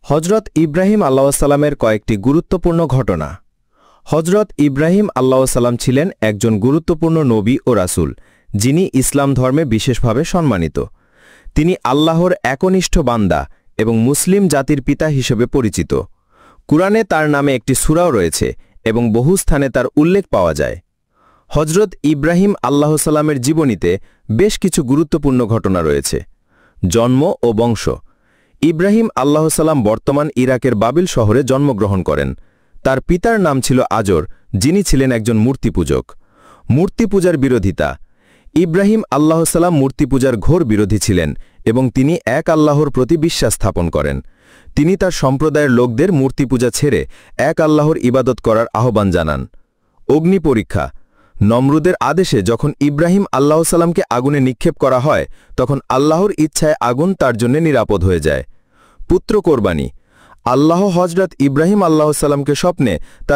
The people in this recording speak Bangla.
হজরত ইব্রাহিম আলাইহিসসালামের কয়েকটি গুরুত্বপূর্ণ ঘটনা। হজরত ইব্রাহিম আলাইহিসসালাম ছিলেন একজন গুরুত্বপূর্ণ নবী ও রাসূল, যিনি ইসলাম ধর্মে বিশেষভাবে সম্মানিত। তিনি আল্লাহর একনিষ্ঠ বান্দা এবং মুসলিম জাতির পিতা হিসেবে পরিচিত। কুরআনে তার নামে একটি সূরাও রয়েছে এবং বহু স্থানে তার উল্লেখ পাওয়া যায়। হজরত ইব্রাহিম আলাইহিসসালামের জীবনীতে বেশ কিছু গুরুত্বপূর্ণ ঘটনা রয়েছে। জন্ম ও বংশ। ইব্রাহিম আলাইহিসসালাম বর্তমান ইরাকের বাবিল শহরে জন্মগ্রহণ করেন। তার পিতার নাম ছিল আজর, যিনি ছিলেন একজন মূর্তিপূজক। মূর্তি পূজার বিরোধিতা। ইব্রাহিম আলাইহিসসালাম মূর্তি পূজার ঘোর বিরোধী ছিলেন এবং তিনি এক আল্লাহর প্রতি বিশ্বাস স্থাপন করেন। তিনি তার সম্প্রদায়ের লোকদের মূর্তি পূজা ছেড়ে এক আল্লাহর ইবাদত করার আহ্বান জানান। অগ্নি পরীক্ষা। নমরুদের আদেশে যখন ইব্রাহিম আলাইহিসসালামকে আগুনে নিক্ষেপ করা হয়, তখন আল্লাহর ইচ্ছায় আগুন তার জন্য নিরাপদ হয়ে যায়। পুত্র কোরবানি। আল্লাহ হজরত ইব্রাহিম আলাইহিসসালামকে স্বপ্নে তার